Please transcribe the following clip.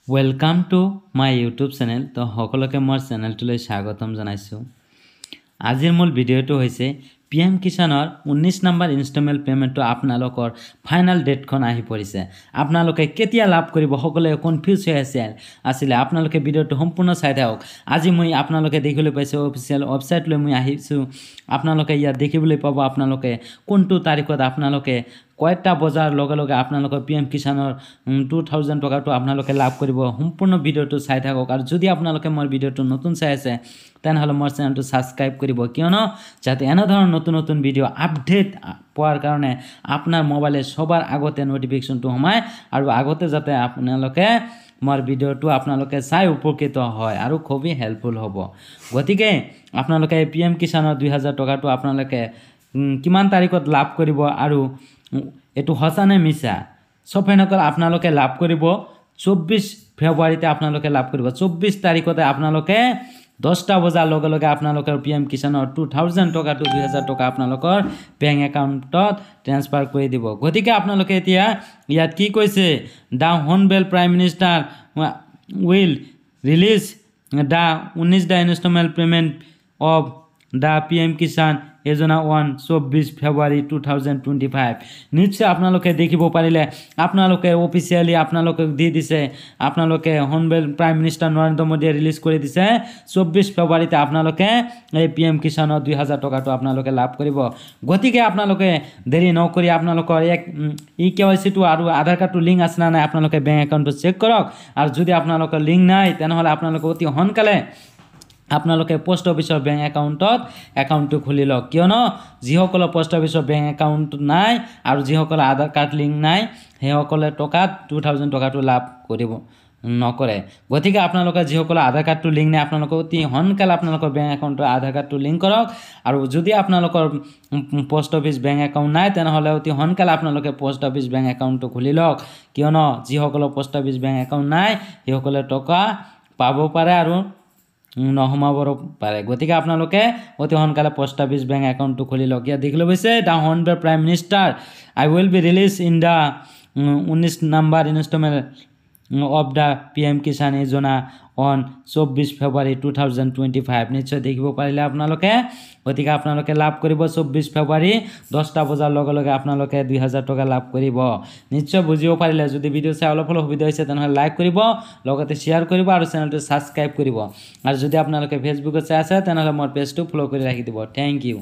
Welcome to my YouTube channel. তো সকলোকে মোৰ চেনেলটোলৈ স্বাগতম জনাইছোঁ। আজিৰ মূল ভিডিঅ'টো হৈছে PM কিষাণৰ 19 নম্বৰ ইনষ্টলমেণ্ট পে'মেণ্টটো আপোনালোকৰ ফাইনেল ডেটখন আহি পৰিছে। আপোনালোকে কেতিয়া লাভ কৰিব সকলোৱে কনফিউজ হৈ আছিলে। আপোনালোকে ভিডিঅ'টো সম্পূৰ্ণ চাই থাকক। আজি মই আপোনালোকে দেখিবলৈ পাইছোঁ অফিচিয়েল ৱেবছাইটলৈ মই আহিছোঁ। আপোনালোকে ইয়াত দেখিবলৈ পাব আপোনালোকে কোনটো তাৰিখত আপোনালোকে কয়টা বজাৰ লগে লগে আপোনালোকৰ PM কিষাণৰ 2000 টকাটো আপোনালোকে লাভ কৰিব। সম্পূৰ্ণ ভিডিঅ'টো চাই থাকক। আৰু যদি আপোনালোকে মোৰ ভিডিঅ'টো নতুন চাই আছে তেনেহ'লে মোৰ চেনেলটো ছাবস্ক্ৰাইব কৰিব, কিয়নো যাতে এনেধৰণৰ নতুন নতুন ভিডিঅ' আপডেট পোৱাৰ কাৰণে আপোনাৰ মোবাইলে সবাৰ আগতে নটিফিকেশ্যনটো সোমায় আৰু আগতে যাতে আপোনালোকে মোৰ ভিডিঅ'টো আপোনালোকে চাই উপকৃত হয় আৰু খুবেই হেল্পফুল হ'ব। গতিকে আপোনালোকে PM কিষাণৰ 2000 টকাটো আপোনালোকে কিমান তাৰিখত লাভ কৰিব আৰু এইটো সঁচা নে মিছা চফেনকল আপোনালোকে লাভ কৰিব 24 ফেব্ৰুৱাৰীতে আপোনালোকে লাভ কৰিব। 24 তাৰিখতে আপোনালোকে 10টা বজাৰ লগে লগে আপোনালোকৰ PM কিষাণৰ 2000 টকাটো 2000 টকা আপোনালোকৰ বেংক একাউণ্টত ট্ৰান্সফাৰ কৰি দিব। গতিকে আপোনালোকে এতিয়া ইয়াত কি কৈছে, the honourable prime minister will release the 19 instalment payment of the PM Kisan Yojana on 24 February 2025। নিশ্চয় আপোনালোকে দেখিব পাৰিলে আপোনালোকে অফিচিয়েলি আপোনালোকক দি দিছে। আপোনালোকে হনৰেবল প্ৰাইম মিনিষ্টাৰ নৰেন্দ্ৰ মোদীয়ে ৰিলিজ কৰি দিছে 24 ফেব্ৰুৱাৰীতে আপোনালোকে এই PM কিষাণৰ 2000 টকাটো আপোনালোকে লাভ কৰিব। গতিকে আপোনালোকে দেৰি নকৰি আপোনালোকৰ KYC-টো আৰু আধাৰ কাৰ্ডটো লিংক আছে না নাই আপোনালোকে বেংক একাউণ্টটো চেক কৰক। আৰু যদি আপোনালোকৰ লিংক নাই তেনেহ'লে আপোনালোকে অতি সোনকালে আপোনালোকে পোষ্ট অফিচৰ বেংক একাউণ্টটো খুলি লওক, কিয়নো যিসকলৰ পোষ্ট অফিচৰ বেংক একাউণ্ট নাই আৰু যিসকলৰ আধাৰ কাৰ্ড লিংক নাই সেইসকলে 2000 টকাটো লাভ কৰিব নকৰে। গতিকে আপোনালোকে যিসকলৰ আধাৰ কাৰ্ডটো লিংক নাই আপোনালোকে অতি সোনকালে আপোনালোকৰ বেংক একাউণ্টৰ আধাৰ কাৰ্ডটো লিংক কৰক। আৰু যদি আপোনালোকৰ পোষ্ট অফিচ বেংক একাউণ্ট নাই তেনেহ'লে অতি সোনকালে আপোনালোকে পোষ্ট অফিচ বেংক একাউণ্টটো খুলি লওক, কিয়নো যিসকলৰ পোষ্ট অফিচ বেংক একাউণ্ট নাই সেইসকলে টকা পাব পাৰে আৰু নহমাব পাৰে। গতিকে আপোনালোকে অতি সোনকালে পোষ্ট অফিচ বেংক একাউণ্টটো খুলি লওক। ইয়াত দেখিবলৈ পাইছে the honourable prime minister I will be release in the 19 number instalment of the PM Kisan Yojana on 24 February 2025। নিশ্চয় দেখিব পাৰিলে আপোনালোকে। গতিকে আপোনালোকে লাভ কৰিব 24 ফেব্ৰুৱাৰী 10টা বজাৰ লগে লগে আপোনালোকে 2000 টকা লাভ কৰিব। নিশ্চয় বুজিব পাৰিলে। যদি ভিডিঅ' চাই অলপ সুবিধা হৈছে তেনেহ'লে লাইক কৰিব, লগতে শ্বেয়াৰ কৰিব আৰু চেনেলটো ছাবস্ক্ৰাইব কৰিব। আৰু যদি আপোনালোকে ফেচবুকত চাই আছে তেনেহ'লে মোৰ পেজটো ফ'ল' কৰি ৰাখি দিব। Thank U.